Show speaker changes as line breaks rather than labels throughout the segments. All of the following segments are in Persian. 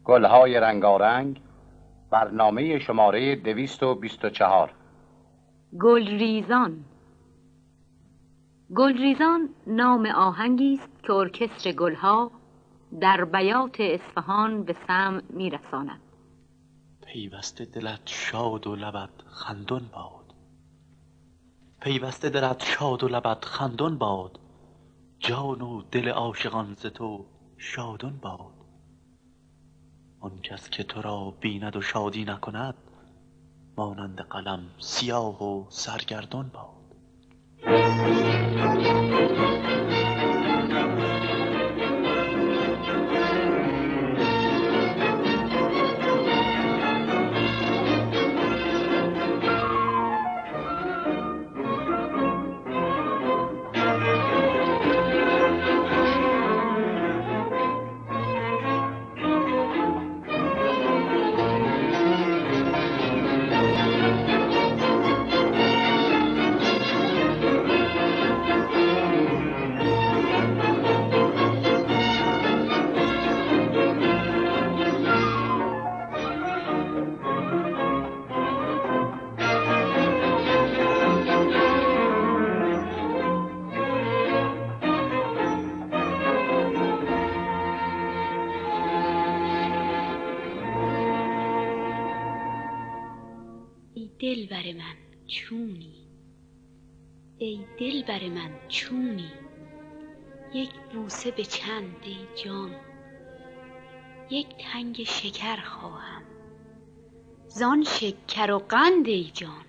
گلهای رنگارنگ، برنامه شماره 224.
گلریزان. گلریزان نام آهنگی است که ارکستر گلها در بیات اصفهان به سمع می‌رساند.
پیوسته دلت شاد و لبت خندون باد، پیوسته دلت شاد و لبت خندون باد، جان و دل عاشقان ز تو شادون باد. آن کس که تو را بیند و شادی نکند، مانند قلم سیاه و سرگردون باد.
دلبر من چونی، ای دلبر من چونی، یک بوسه به چند ای جان، یک تنگ شکر خواهم زان شکر و قند ای جان.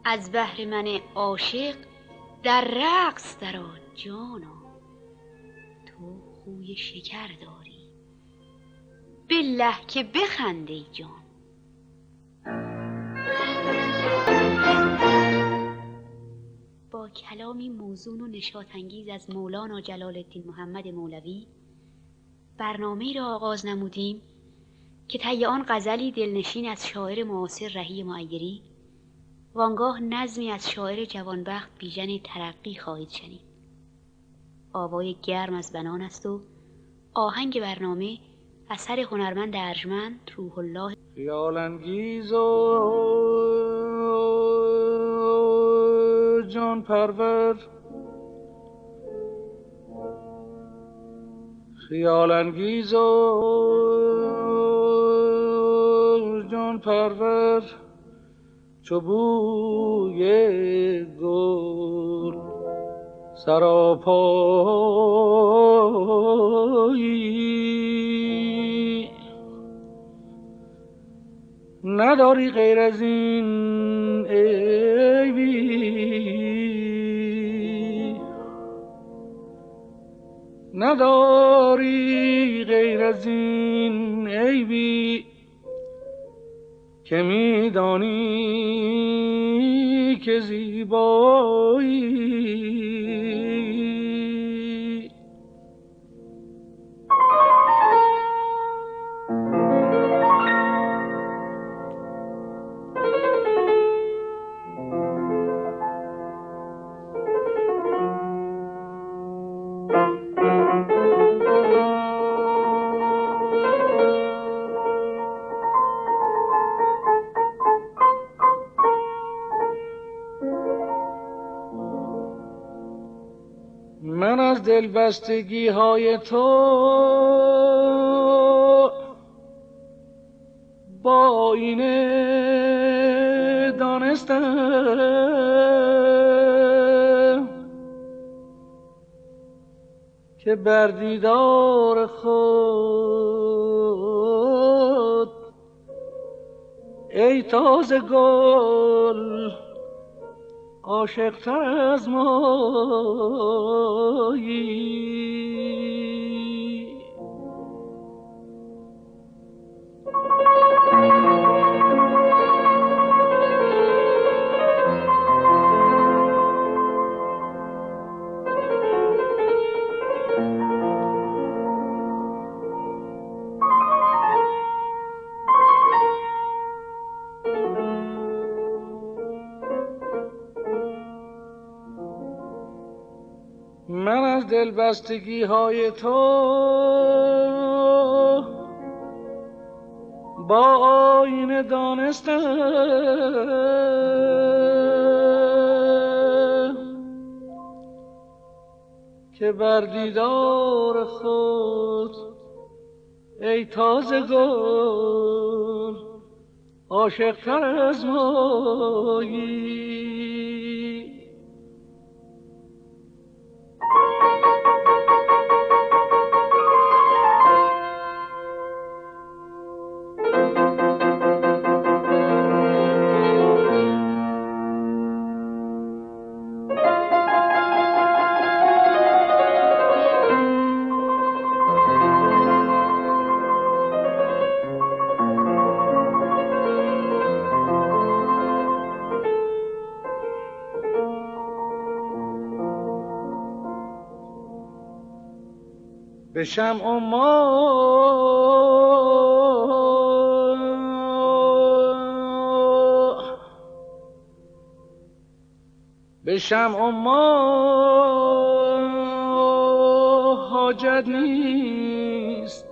از بهر من عاشق در رقص درآ جانا، تو خوی شکر داری بالله که بخند ای جان. با کلامی موزون و نشاط‌انگیز از مولانا جلال الدین محمد مولوی برنامه‌ای را آغاز نمودیم که طی آن غزلی دلنشین از شاعر معاصر رهی معیری وانگاه نظمی از شاعر جوانبخت بیژن ترقی خواهید شنید. آوای گرم از بنان است و آهنگ برنامه اثر هنرمند ارجمند روح الله.
خیال انگیز و جان پرور، خیال انگیز و جان پرور، چو بوی گل سراپایی، نداری غیر از این عیبی، نداری غیر از این عیبی، که میدانی که زیبایی. من از دلبستگی های تو با اینه دانستم که بر دیدار خود ای تازه گل عاشق‌تر از مایی. من از دلبستگی های تو با آینه دانستم که بر دیدار خود ای تازه گل عاشق‌تر از مایی. به شمع ما حاجت نیست،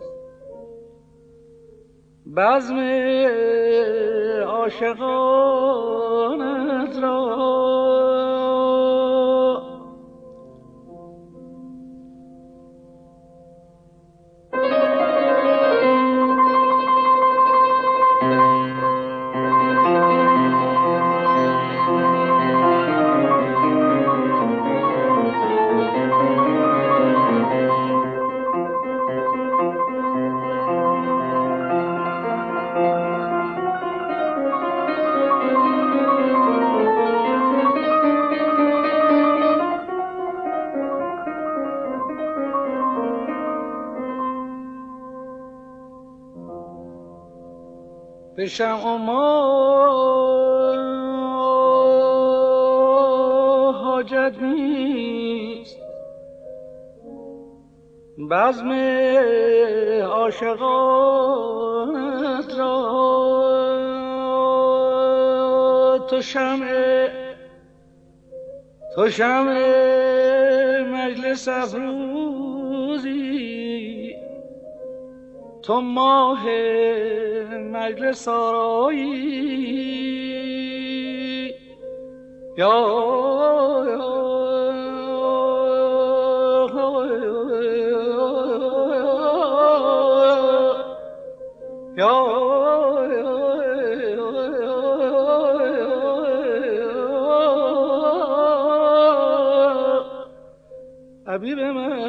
بزم عاشقانت را به شمع ما حاجت نیست، بزم عاشقانت را تو شمع مجلس افروزی، تو ماه مجلس آرایی. یا حبیب من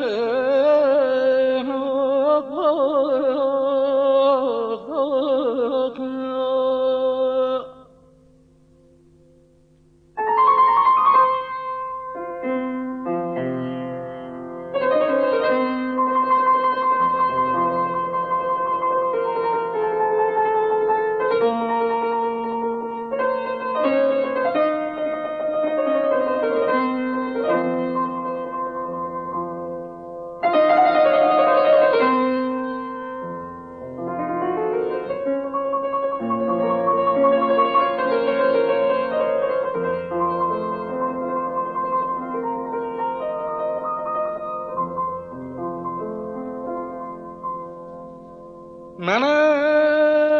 منم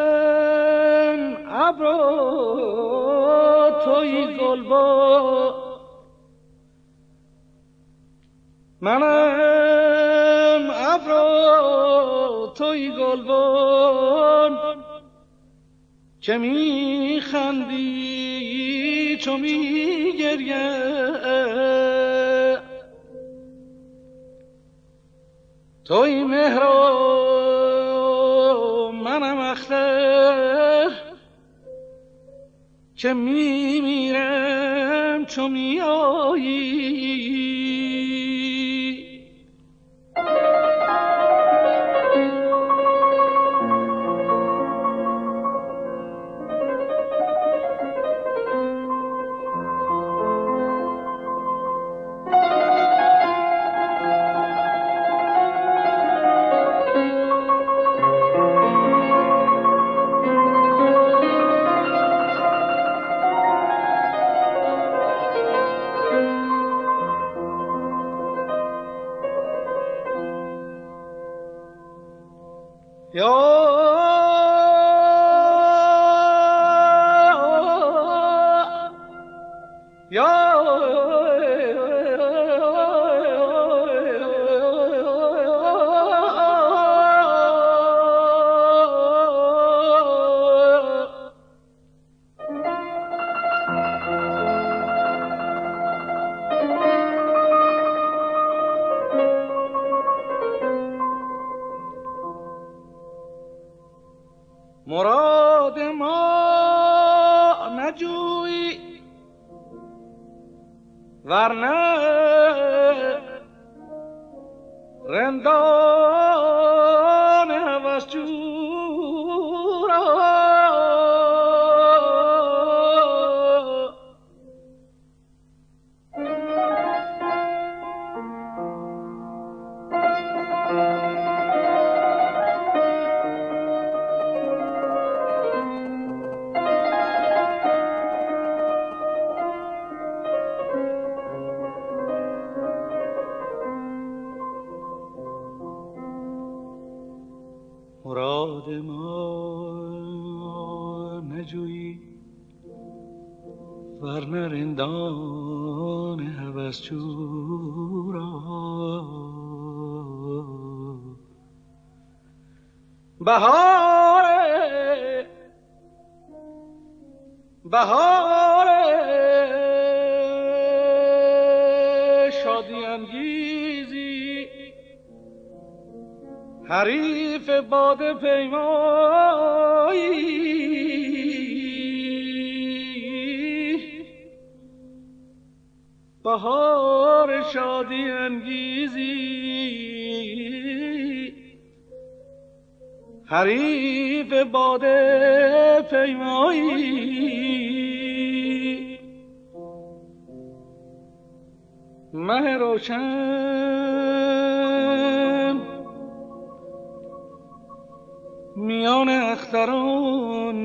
ابر توی گلبن، منم ابر توی گلبن که میخندی چو میگریه، توی مهر منم اختر که میمیرم چو میایی. مراد ما نجوی ورنه رندان هوس جورا. مراد ما نجویی ورنه رندان هوس جورا. بهار شادی انگیزی حریف باد پیمایی. بهار شادی انگیزی حریف باد پیمایی. مه روشن میان اختران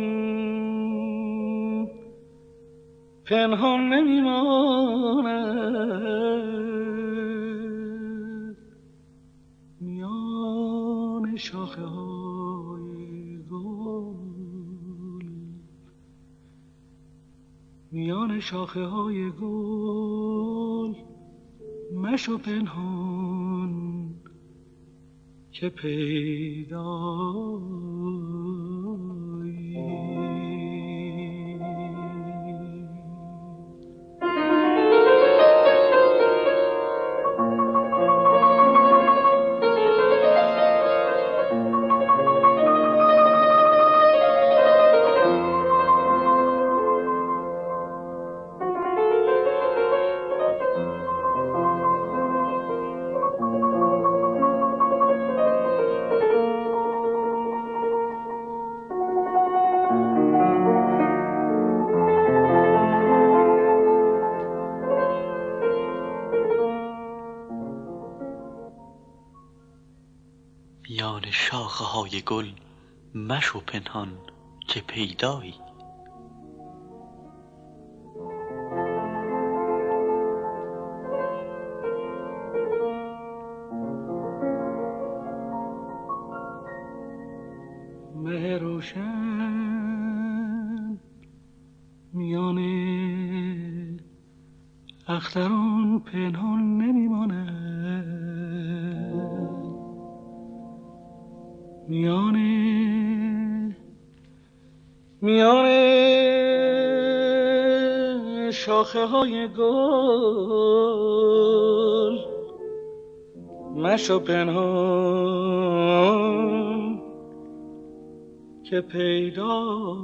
پنهان نمیماند. میان شاخه های گل، میان شاخه های گل مشو پنهان که پیدایی.
میان شاخه های گل مشو پنهان که پیدایی.
مه روشن میان اختران پنهان نمیماند. میان شاخه های گل مشو پنهان که پیدایی.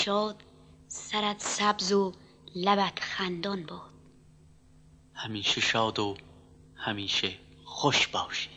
شاد، سرت سبز و لبت خندان باد.
همیشه شاد و همیشه خوش باشی.